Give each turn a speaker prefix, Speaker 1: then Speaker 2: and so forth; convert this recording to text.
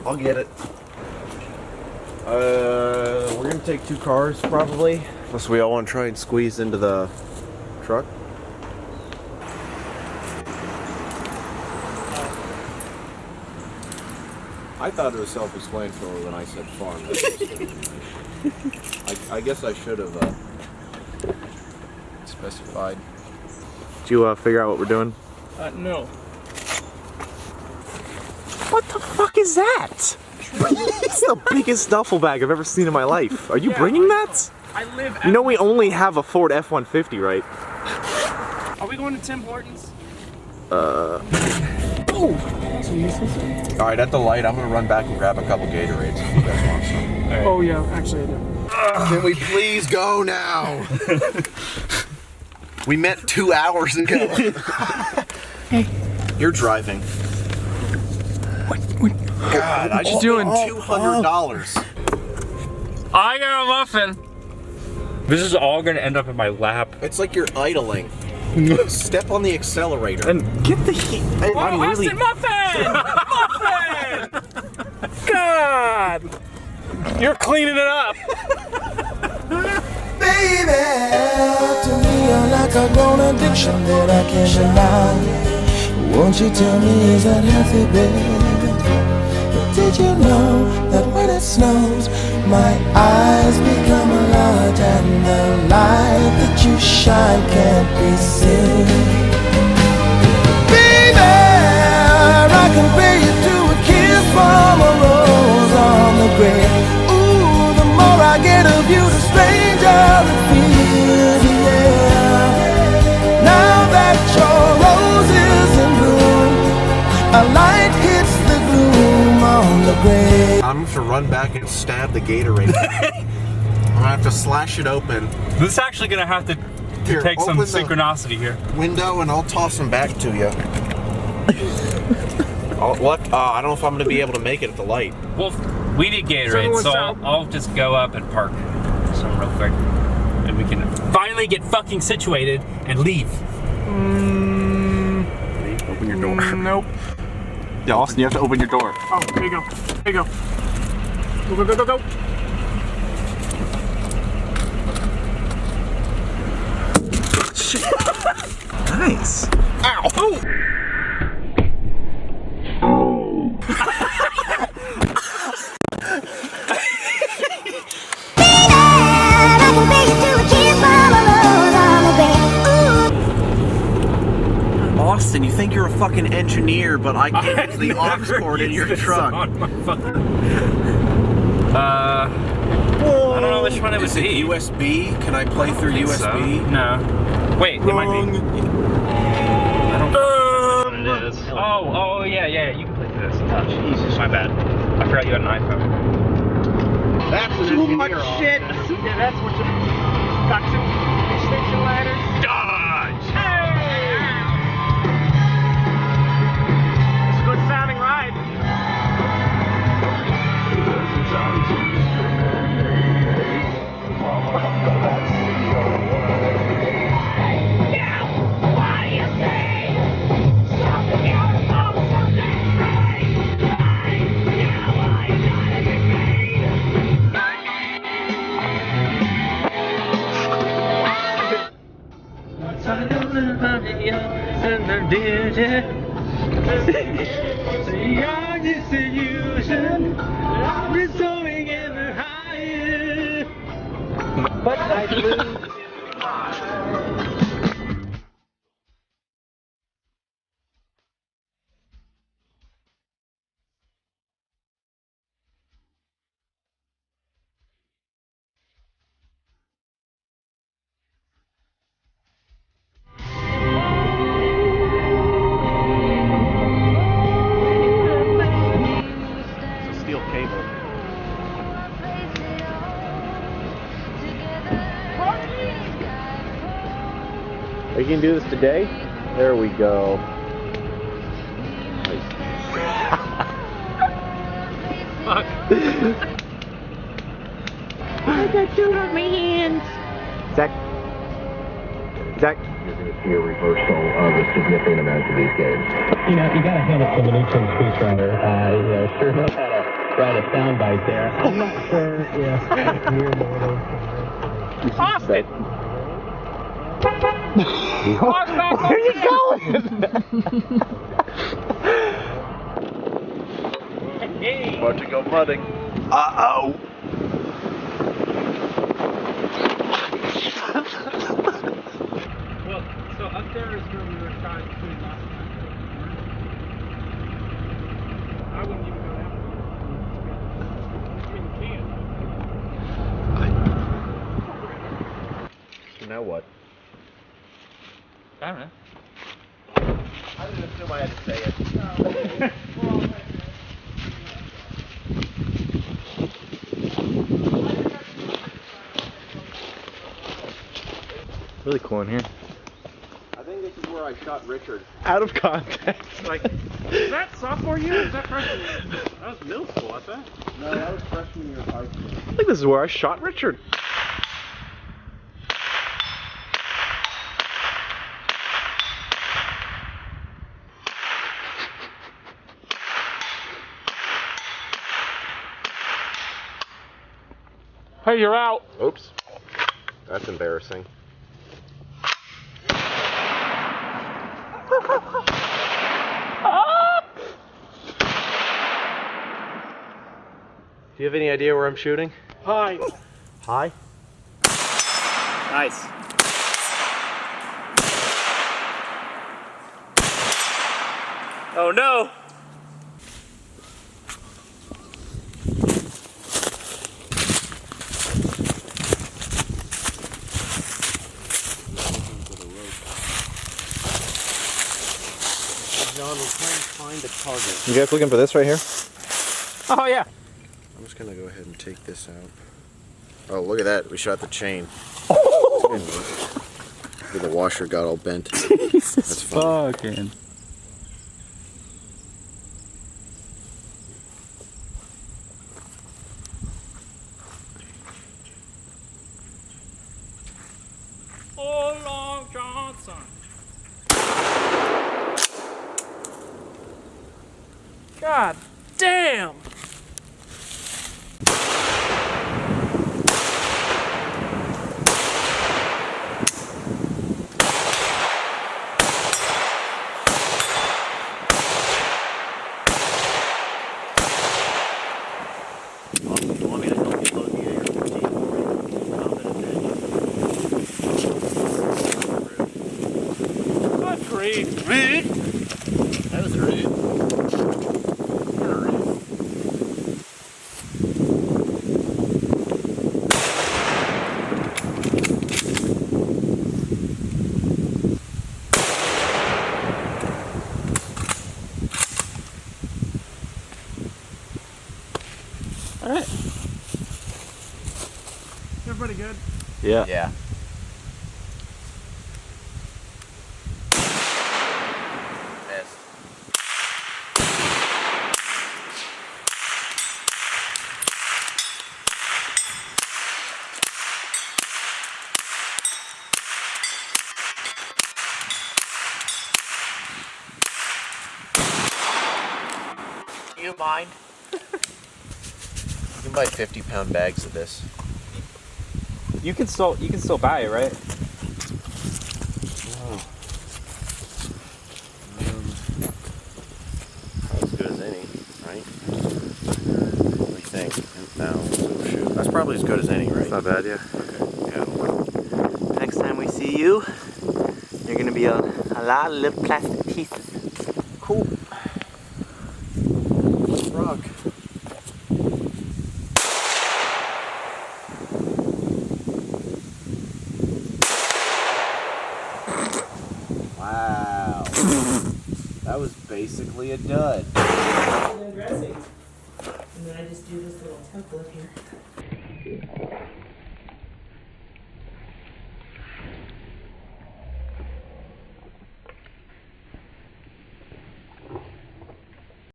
Speaker 1: I'll get it. We're gonna take 2 cars probably. Unless we all want to try and squeeze into the truck. I thought it was self-explanatory when I said farm. I guess I should have specified. Did you figure out what we're doing?
Speaker 2: No.
Speaker 1: What the fuck is that? It's the biggest duffel bag I've ever seen in my life. Are you bringing that?
Speaker 2: I live.
Speaker 1: You know we only have a Ford F-150, right?
Speaker 2: Are we going to Tim Hortons?
Speaker 1: Oh. All right, at the light, I'm gonna run back and grab a couple Gatorades if you guys want some.
Speaker 2: Right. Oh yeah, actually I do.
Speaker 1: Can we please go now? We met 2 hours ago.
Speaker 2: Hey.
Speaker 1: You're driving.
Speaker 2: What?
Speaker 1: God, I just doing $200.
Speaker 2: I got a muffin. This is all gonna end up in my lap.
Speaker 1: It's like you're idling. Step on the accelerator.
Speaker 3: And get the heat.
Speaker 2: I'm really... Muffin! Muffin! God! You're cleaning it up.
Speaker 4: Baby, to me you're like a grown addiction that I can't deny. Won't you tell me, is that healthy, baby? But did you know that when it snows, my eyes become large and the light that you shine can't be seen? Baby, I can pay you to a kiss from a rose on the grave. Ooh, the more I get of you, the stranger it feels, yeah. Now that your rose is in bloom, a light hits the gloom on the grave.
Speaker 1: I'm going to run back and stab the Gatorade. I'm gonna have to slash it open.
Speaker 2: This is actually gonna have to take some synchronicity here.
Speaker 1: Window, and I'll toss them back to you. What? I don't know if I'm gonna be able to make it at the light.
Speaker 2: Well, we need Gatorade, so I'll just go up and park some real quick, and we can finally get fucking situated and leave.
Speaker 3: Open your door.
Speaker 2: Nope.
Speaker 3: Yeah, Austin, you have to open your door.
Speaker 2: Oh, here you go. Here you go. Go, go, go, go, go.
Speaker 3: Nice.
Speaker 1: Ow! Oh. Austin, you think you're a fucking engineer, but I can't use the aux cord in your truck.
Speaker 2: I don't know which one it would be.
Speaker 1: USB? Can I play through USB?
Speaker 2: So. No. Wait, it might be. I don't know what it is. Oh, yeah, you can play through this. Oh, Jesus, my bad. I forgot you had an iPhone.
Speaker 1: That's too much shit.
Speaker 2: Yeah, that's what you got. Some extension ladders. Dodge! Hey! It's a good sounding ride. But I lose.
Speaker 1: Are you gonna do this today? There we go.
Speaker 2: Fuck.
Speaker 5: I got two on my hands.
Speaker 1: Zach.
Speaker 5: see a reversal of a significant amount of these games.
Speaker 6: You know, you gotta hand it to Mnuchin's speechwriter. Sure knows how to write a soundbite there. I'm not sure if we're more those
Speaker 2: Austin!
Speaker 1: Where are you going?
Speaker 2: Hey!
Speaker 3: About to go mudding.
Speaker 1: Uh-oh.
Speaker 2: Well, so up there is where we were trying to last time. I wouldn't even go down there.
Speaker 3: So now what?
Speaker 2: I don't know.
Speaker 3: I didn't assume I had to say it.
Speaker 1: Really cool in here.
Speaker 3: I think this is where I shot Richard.
Speaker 1: Out of context.
Speaker 2: Like, is that sophomore year or is that freshman year? That was middle school, I think.
Speaker 3: No, that was freshman year of high school.
Speaker 1: I think this is where I shot Richard.
Speaker 2: Hey, you're out.
Speaker 3: Oops. That's embarrassing. Do you have any idea where I'm shooting?
Speaker 2: Hi.
Speaker 3: Hi.
Speaker 2: Nice. Oh no!
Speaker 3: John, we're trying to find a target.
Speaker 1: You guys looking for this right here?
Speaker 2: Oh yeah.
Speaker 3: I'm just gonna go ahead and take this out. Oh, look at that. We shot the chain. The washer got all bent.
Speaker 1: Jesus
Speaker 3: fucking.
Speaker 2: Oh, Long Johnson. God damn!
Speaker 3: You want me to help you load the AR-15
Speaker 2: Good grief.
Speaker 3: Rude. That was rude.
Speaker 2: All right. Everybody good?
Speaker 1: Yeah.
Speaker 3: Yeah. Missed. Do you mind? You can buy 50-pound bags of this.
Speaker 2: You can still buy it, right?
Speaker 3: As good as any, right? What do you think? No, shoot. That's probably as good as any, right?
Speaker 1: Not bad, yeah.
Speaker 3: Okay. Yeah.
Speaker 7: Next time we see you, you're gonna be a lot of little plastic pieces.
Speaker 3: Cool. Let's rock. Wow. That was basically a dud.
Speaker 8: And then dressing. And then I just do this little template here.